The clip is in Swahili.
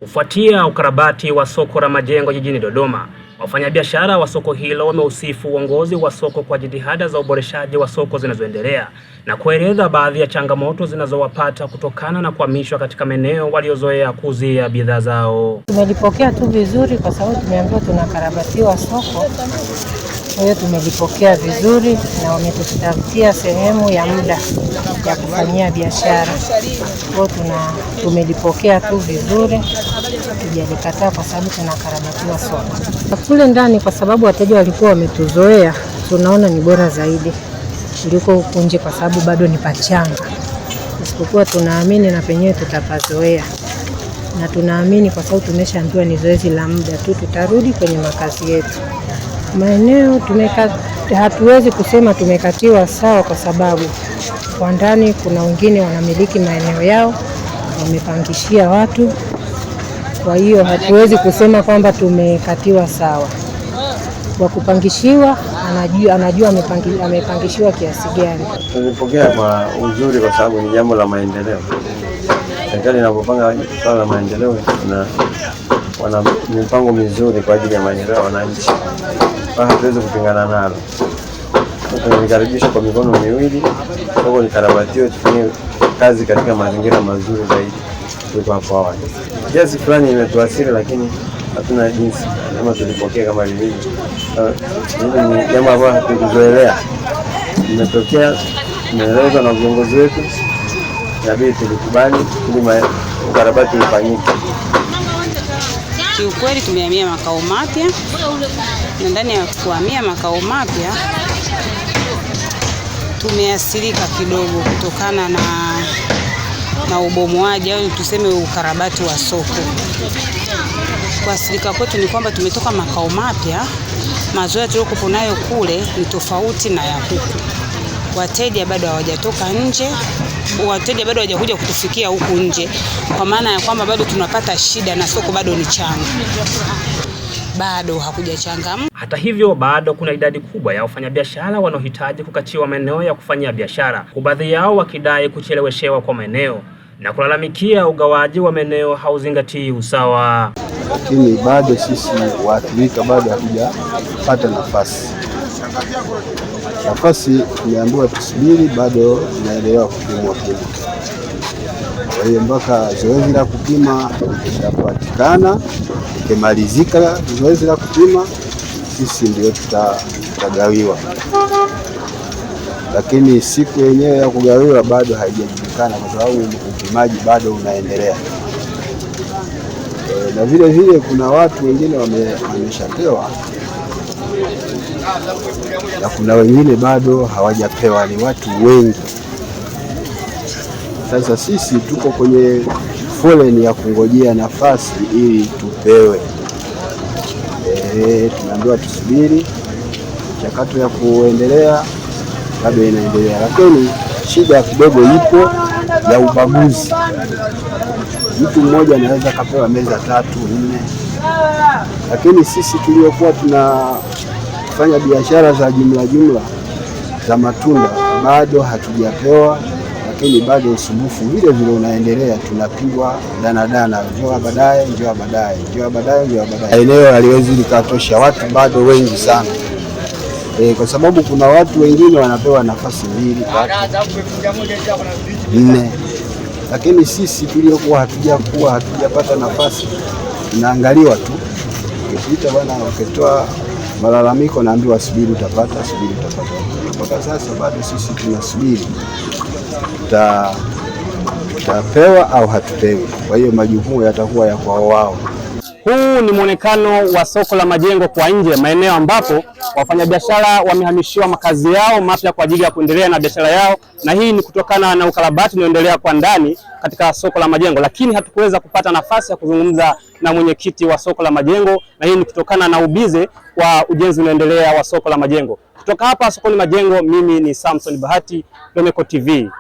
Kufuatia ukarabati wa soko la Majengo jijini Dodoma, wafanyabiashara wa soko hilo wameusifu uongozi wa soko kwa jitihada za uboreshaji wa soko zinazoendelea na kueleza baadhi ya changamoto zinazowapata kutokana na kuhamishwa katika maeneo waliozoea kuuzia bidhaa zao. Tumelipokea tu vizuri kwa sababu tumeambiwa tunakarabatiwa soko. Kwa hiyo tumelipokea vizuri na wametutafutia sehemu ya muda ya kufanyia biashara. Kwa hiyo tumelipokea tu vizuri, tujalikataa kwa sababu tunakarabatiwa soko. Kule ndani kwa sababu wateja walikuwa wametuzoea, tunaona ni bora zaidi kuliko huku nje kwa sababu bado ni pachanga. Isipokuwa tunaamini na penyewe tutapazoea. Na tunaamini kwa sababu tumeshaambiwa ni zoezi la muda tu, tutarudi kwenye makazi yetu. Maeneo hatuwezi kusema tumekatiwa sawa kwa sababu kwa ndani kuna wengine wanamiliki maeneo yao, wamepangishia watu. Kwa hiyo hatuwezi kusema kwamba tumekatiwa sawa. Kwa kupangishiwa anajua amepangishiwa kiasi gani. Tulipokea kwa uzuri kwa sababu ni jambo la maendeleo. Serikali inapopanga swala la maendeleo wana mipango mizuri kwa ajili ya maendeleo ya wananchi. Hatuwezi kupingana nalo. Tunalikaribisha kwa mikono miwili, soko likarabatiwe, tufanye kazi katika mazingira mazuri zaidi kuliko hapo awali. Kiasi fulani imetuathiri lakini hatuna jinsi, kama tulipokea kama lilivyo. Ni jambo ambalo hatukuzoelea. Imetokea, tumeelezwa na viongozi wetu, inabidi tulikubali ili ukarabati ufanyike. Kiukweli tumehamia makao mapya, na ndani ya kuhamia makao mapya tumeathirika kidogo kutokana na ubomoaji au tuseme ukarabati wa soko. Kuathirika kwetu ni kwamba tumetoka makao mapya, mazoea tuliokuwa nayo kule ni tofauti na ya huku. Wateja bado hawajatoka nje, wateja bado hawajakuja kutufikia huku nje, kwa maana ya kwamba bado tunapata shida na soko bado ni changa. Bado hakujachangamka. Hata hivyo, bado kuna idadi kubwa ya wafanyabiashara wanaohitaji kukatiwa maeneo ya kufanyia biashara, baadhi yao wakidai kucheleweshewa kwa maeneo na kulalamikia ugawaji wa maeneo hauzingatii usawa. Lakini bado sisi waathirika bado hatujapata nafasi. Tumeambiwa tusubiri, bado tunaendelea kupimwa. Kwa hiyo mpaka zoezi la kupima litapatikana, ikimalizika zoezi la kupima, sisi ndio tutagawiwa. Lakini siku yenyewe ya kugawiwa bado haijajulikana kwa sababu upimaji bado unaendelea. Na vile vile kuna watu wengine wameshapewa na kuna wengine bado hawajapewa, ni watu wengi. Sasa sisi tuko kwenye foleni ya kungojea nafasi ili tupewe. Tunaambiwa tusubiri, mchakato ya kuendelea bado inaendelea, lakini shida kidogo ipo ya ubaguzi. Mtu mmoja anaweza kapewa meza 3, 4, lakini sisi tuliokuwa tunafanya biashara za jumla za matunda bado hatujapewa, lakini bado usumbufu vile vile unaendelea. Tunapigwa danadana, njoo baadaye, njoo baadaye, njoo baadaye, njoo baadaye. Eneo haliwezi likatosha watu bado wengi sana. Kwa sababu kuna watu wengine wanapewa nafasi 2, 3, 4, lakini sisi tuliokuwa hatujapata nafasi tunaangaliwa tu. Ukipita bwana, ukitoa malalamiko naambiwa subiri utapata, subiri utapata. Mpaka sasa bado sisi tunasubiri tutapewa au hatupewi. Kwa hiyo majukumu yatakuwa ya kwao wao. Huu ni muonekano wa soko la Majengo kwa nje, maeneo ambapo wafanyabiashara wamehamishiwa makazi yao mapya kwa ajili ya kuendelea na biashara yao, na hii ni kutokana na ukarabati unaoendelea kwa ndani katika soko la Majengo. Lakini hatukuweza kupata nafasi ya kuzungumza na mwenyekiti wa soko la Majengo, na hii ni kutokana na ubize wa ujenzi unaoendelea wa soko la Majengo. Kutoka hapa sokoni Majengo, mimi ni Samson Bahati, Domeko TV.